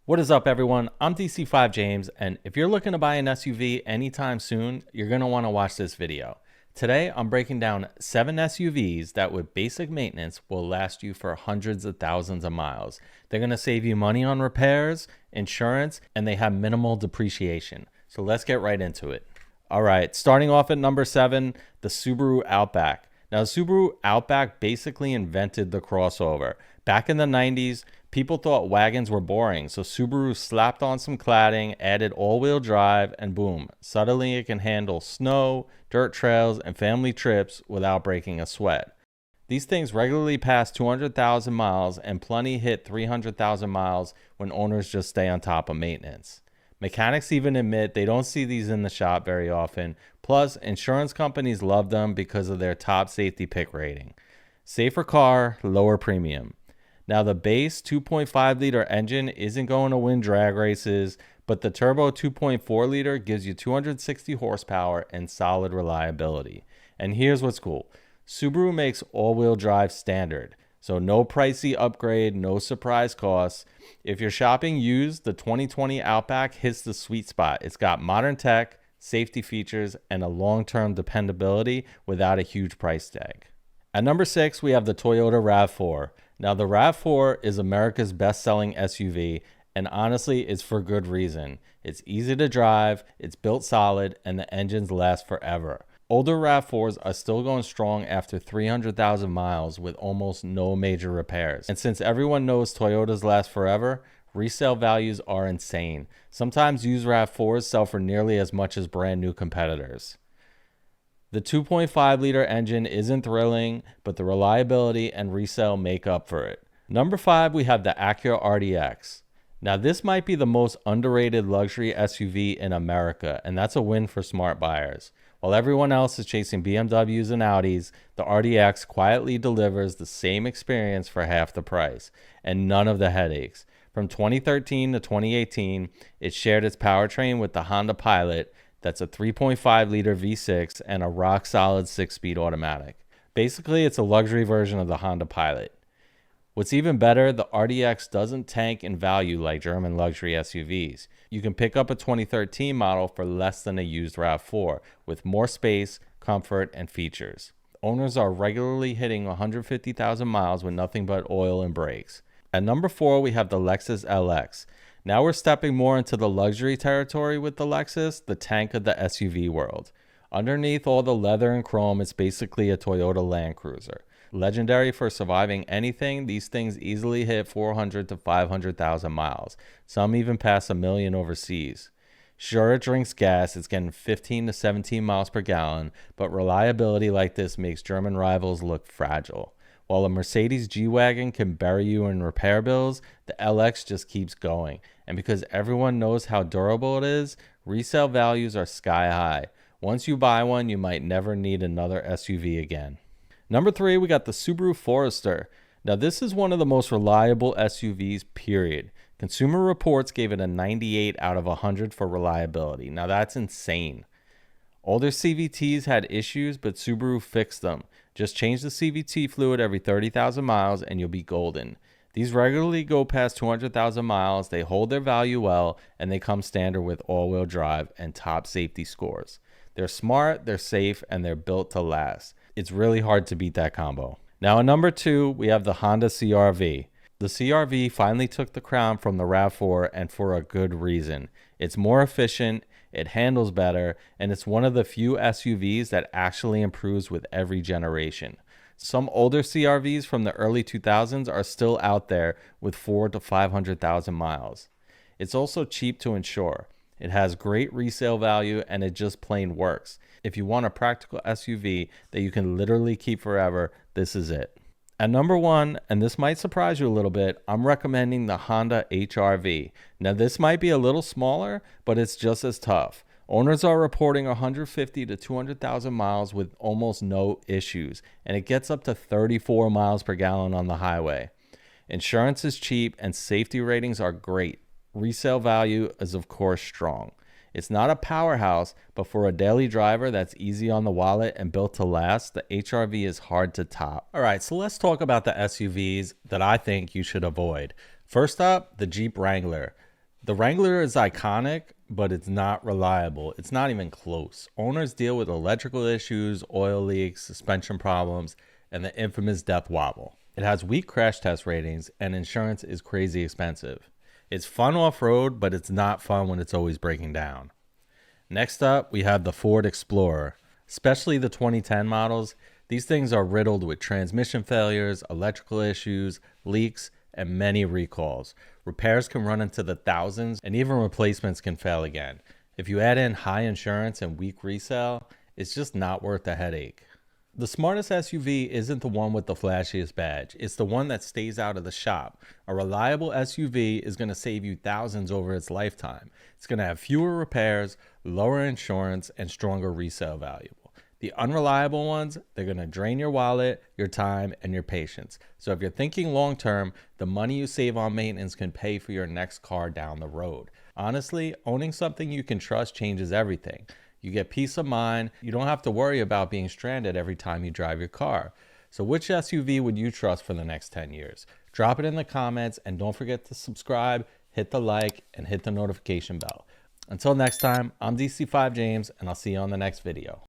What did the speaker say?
What is up, everyone? I'm DC5 James, and if you're looking to buy an SUV anytime soon, you're going to want to watch this video. Today, I'm breaking down 7 SUVs that with basic maintenance will last you for hundreds of thousands of miles. They're going to save you money on repairs, insurance, and they have minimal depreciation. So let's get right into it. All right, starting off at number 7, the Subaru Outback. Now, the Subaru Outback basically invented the crossover. Back in the 90s, people thought wagons were boring, so Subaru slapped on some cladding, added all-wheel drive, and boom, suddenly it can handle snow, dirt trails, and family trips without breaking a sweat. These things regularly pass 200,000 miles, and plenty hit 300,000 miles when owners just stay on top of maintenance. Mechanics even admit they don't see these in the shop very often. Plus, insurance companies love them because of their top safety pick rating. Safer car, lower premium. Now, the base 2.5 liter engine isn't going to win drag races, but the turbo 2.4 liter gives you 260 horsepower and solid reliability. And here's what's cool. Subaru makes all-wheel drive standard. So no pricey upgrade, no surprise costs. If you're shopping used, the 2020 Outback hits the sweet spot. It's got modern tech, safety features, and a long-term dependability without a huge price tag. At number 6, we have the Toyota RAV4. Now, the RAV4 is America's best-selling SUV, and honestly, it's for good reason. It's easy to drive, it's built solid, and the engines last forever. Older RAV4s are still going strong after 300,000 miles with almost no major repairs. And since everyone knows Toyotas last forever, resale values are insane. Sometimes used RAV4s sell for nearly as much as brand new competitors. The 2.5 liter engine isn't thrilling, but the reliability and resale make up for it. Number 5, we have the Acura RDX. Now, this might be the most underrated luxury SUV in America, and that's a win for smart buyers. While everyone else is chasing BMWs and Audis, the RDX quietly delivers the same experience for half the price, and none of the headaches. From 2013 to 2018, it shared its powertrain with the Honda Pilot. That's a 3.5 liter V6 and a rock-solid 6-speed automatic. Basically, it's a luxury version of the Honda Pilot. What's even better, the RDX doesn't tank in value like German luxury SUVs. You can pick up a 2013 model for less than a used RAV4 with more space, comfort, and features. Owners are regularly hitting 150,000 miles with nothing but oil and brakes. At number 4, we have the Lexus LX. Now we're stepping more into the luxury territory with the Lexus, the tank of the SUV world. Underneath all the leather and chrome, it's basically a Toyota Land Cruiser. Legendary for surviving anything, these things easily hit 400 to 500,000 miles. Some even pass 1 million overseas. Sure, it drinks gas, it's getting 15 to 17 miles per gallon, but reliability like this makes German rivals look fragile. While a Mercedes G-Wagon can bury you in repair bills, the LX just keeps going. And because everyone knows how durable it is, resale values are sky high. Once you buy one, you might never need another SUV again. Number 3, we got the Subaru Forester. Now, this is one of the most reliable SUVs, period. Consumer Reports gave it a 98 out of 100 for reliability. Now, that's insane. Older CVTs had issues, but Subaru fixed them. Just change the CVT fluid every 30,000 miles and you'll be golden. These regularly go past 200,000 miles, they hold their value well, and they come standard with all-wheel drive and top safety scores. They're smart, they're safe, and they're built to last. It's really hard to beat that combo. Now, at number 2, we have the Honda CR-V. The CR-V finally took the crown from the RAV4, and for a good reason. It's more efficient, it handles better, and it's one of the few SUVs that actually improves with every generation. Some older CR-Vs from the early 2000s are still out there with 400 to 500,000 miles. It's also cheap to insure. It has great resale value and it just plain works. If you want a practical SUV that you can literally keep forever, this is it. At number 1, and this might surprise you a little bit, I'm recommending the Honda HR-V. Now, this might be a little smaller, but it's just as tough. Owners are reporting 150 to 200,000 miles with almost no issues, and it gets up to 34 miles per gallon on the highway. Insurance is cheap and safety ratings are great. Resale value is, of course, strong. It's not a powerhouse, but for a daily driver that's easy on the wallet and built to last, the HR-V is hard to top. All right, so let's talk about the SUVs that I think you should avoid. First up, the Jeep Wrangler. The Wrangler is iconic, but it's not reliable. It's not even close. Owners deal with electrical issues, oil leaks, suspension problems, and the infamous death wobble. It has weak crash test ratings, and insurance is crazy expensive. It's fun off-road, but it's not fun when it's always breaking down. Next up, we have the Ford Explorer, especially the 2010 models. These things are riddled with transmission failures, electrical issues, leaks, and many recalls. Repairs can run into the thousands, and even replacements can fail again. If you add in high insurance and weak resale, it's just not worth the headache. The smartest SUV isn't the one with the flashiest badge. It's the one that stays out of the shop. A reliable SUV is going to save you thousands over its lifetime. It's going to have fewer repairs, lower insurance, and stronger resale value. The unreliable ones, they're going to drain your wallet, your time, and your patience. So if you're thinking long term, the money you save on maintenance can pay for your next car down the road. Honestly, owning something you can trust changes everything. You get peace of mind. You don't have to worry about being stranded every time you drive your car. So which SUV would you trust for the next 10 years? Drop it in the comments, and don't forget to subscribe, hit the like, and hit the notification bell. Until next time, I'm DC5 James, and I'll see you on the next video.